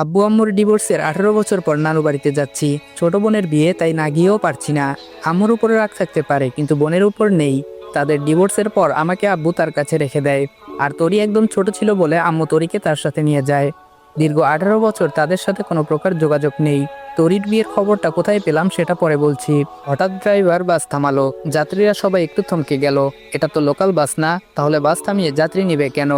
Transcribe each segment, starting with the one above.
আব্বু আম্মুর ডিভোর্সের 18 বছর পর নানু বাড়িতে যাচ্ছি। ছোট বোনের বিয়ে, তাই না গিয়েও পারছি না। আম্মুর উপরে রাগ থাকতে পারে, কিন্তু বোনের উপর নেই। তাদের ডিভোর্সের পর আমাকে আব্বু তার কাছে রেখে দেয়। আর তরি একদম ছোট ছিল বলে আম্মু তরিকে তার সাথে নিয়ে যায়। দীর্ঘ 18 বছর তাদের সাথে কোনো প্রকার যোগাযোগ নেই। তরির বিয়ের খবরটা কোথায় পেলাম সেটা পরে বলছি। হঠাৎ ড্রাইভার বাস থামালো। যাত্রীরা সবাই একটু থমকে গেল। এটা তো লোকাল বাস না, তাহলে বাস থামিয়ে যাত্রী নিবে কেন?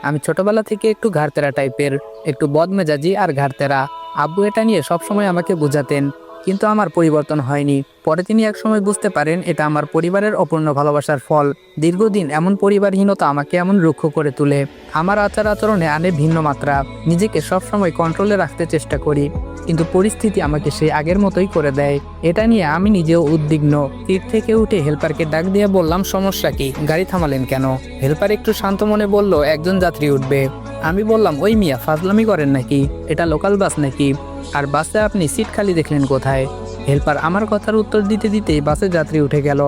আমি ছোটবেলা থেকে একটু ঘাড়তেরা টাইপের, একটু বদমেজাজি আর ঘাড়তেরা। আব্বু এটা নিয়ে সবসময় আমাকে বোঝাতেন, কিন্তু আমার পরিবর্তন হয়নি। পরে তিনি একসময় বুঝতে পারেন এটা আমার পরিবারের অপূর্ণ ভালোবাসার ফল। দীর্ঘদিন এমন পরিবারহীনতা আমাকে এমন রুক্ষ করে তোলে। আমার আচার আচরণে আনে ভিন্ন মাত্রা। নিজেকে সবসময় কন্ট্রোলে রাখতে চেষ্টা করি, কিন্তু পরিস্থিতি আমাকে সেই আগের মতোই করে দেয়। এটা নিয়ে আমি নিজেও উদ্বিগ্ন। সিট থেকে উঠে হেল্পারকে ডাক দিয়ে বললাম, সমস্যা কি? গাড়ি থামালেন কেন? হেল্পার একটু শান্ত মনে বলল, একজন যাত্রী উঠবে। আমি বললাম, ওই মিয়া ফাজলামি করেন নাকি? এটা লোকাল বাস নাকি? আর বাসে আপনি সিট খালি দেখলেন কোথায়? হেল্পার আমার কথার উত্তর দিতে দিতেই বাসে যাত্রী উঠে গেল।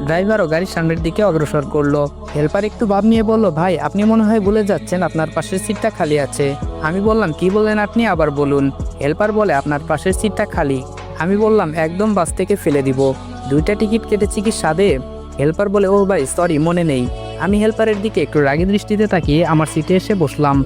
ড্রাইভারও গাড়ির সামনের দিকে অগ্রসর করলো। হেল্পার একটু ভাব নিয়ে বলল, ভাই আপনি মনে হয় ভুলে যাচ্ছেন, আপনার পাশের সিটটা খালি আছে। আমি বললাম, কি বললেন আপনি? আবার বলুন। হেল্পার বলে, আপনার পাশের সিটটা খালি। আমি বললাম, একদম বাস থেকে ফেলে দিব। 2টা টিকিট কেটেছি কি সাদে? হেল্পার বলে, ও ভাই সরি, মনে নেই। আমি হেল্পারের দিকে একটু রাগী দৃষ্টিতে তাকিয়ে আমার সিটে এসে বসলাম।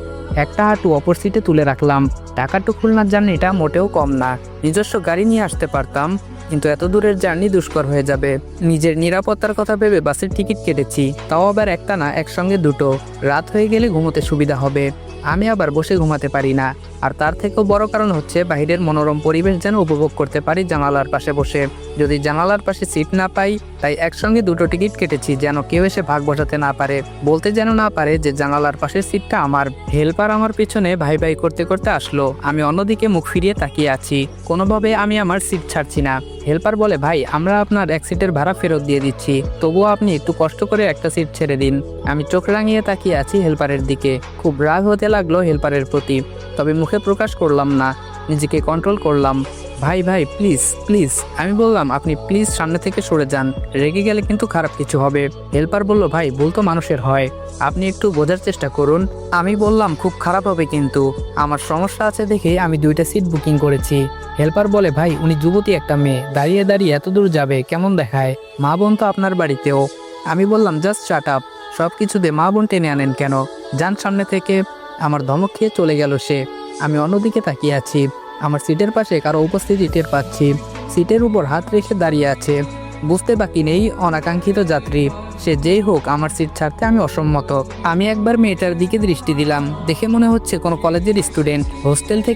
একটা হাঁটু অপর সিটে তুলে রাখলাম। ঢাকা টু খুলনার জার্নিটা মোটেও কম না। নিজস্ব গাড়ি নিয়ে আসতে পারতাম, কিন্তু এত দূরের জার্নি দুষ্কর হয়ে যাবে। নিজের নিরাপত্তার কথা ভেবে বাসের টিকিট কেটেছি, তাও আবার একটা না, একসঙ্গে দুটো। রাত হয়ে গেলে ঘুমোতে সুবিধা হবে। আমি আবার বসে ঘুমাতে পারি না। আর তার থেকেও বড় কারণ হচ্ছে বাইরের মনোরম পরিবেশ যেন উপভোগ করতে পারি জানালার পাশে বসে। যদি জানালার পাশে সিট না পাই, তাই একসঙ্গে 2টো টিকিট কেটেছি, যেন কেউ এসে ভাগ বসাতে না পারে, বলতে যেন না পারে যে জানালার পাশের সিটটা আমার। হেল্পার আমার পিছনে ভাই ভাই করতে করতে আসলো। আমি অন্যদিকে মুখ ফিরিয়ে তাকিয়ে আছি। কোনোভাবে আমি আমার সিট ছাড়ছি না। হেল্পার বলে, ভাই আমরা আপনার এক সিটের ভাড়া ফেরত দিয়ে দিচ্ছি, তবুও আপনি একটু কষ্ট করে একটা সিট ছেড়ে দিন। আমি চোখ রাঙিয়ে তাকিয়ে আছি হেল্পারের দিকে। খুব রাগ হতে লাগলো হেল্পারের প্রতি, তবে মুখে প্রকাশ করলাম না, নিজেকে কন্ট্রোল করলাম। ভাই ভাই প্লিজ প্লিজ। আমি বললাম, আপনি প্লিজ সামনে থেকে সরে যান, রেগে গেলে কিন্তু খারাপ কিছু হবে। হেল্পার বলল, ভাই ভুল তো মানুষের হয়, আপনি একটু বোঝার চেষ্টা করুন। আমি বললাম, খুব খারাপ হবে কিন্তু, আমার সমস্যা আছে দেখে আমি 2টা সিট বুকিং করেছি। হেল্পার বলে, ভাই উনি যুবতী একটা মেয়ে, দাঁড়িয়ে দাঁড়িয়ে এত দূর যাবে, কেমন দেখায়? মা বোন তো আপনার বাড়িতেও। আমি বললাম, জাস্ট শাট আপ, সব কিছুতে মা বোন টেনে আনেন কেন? যান সামনে থেকে। আমার ধমক খেয়ে চলে গেল সে। আমি অন্যদিকে তাকিয়ে আছি। আমার সিটের পাশে কারো উপস্থিতি টের পাচ্ছি। সিটের উপর হাত রেখে দাঁড়িয়ে আছে। বুঝতে বাকি নেই, অনাকাঙ্ক্ষিত যাত্রী। সে যেই হোক, আমার সিট ছাড়তে আমি অসম্মত। আমি একবার মেয়েটার দিকে দৃষ্টি দিলাম। দেখে মনে হচ্ছে কোনো কলেজের স্টুডেন্ট। হোস্টেল থেকে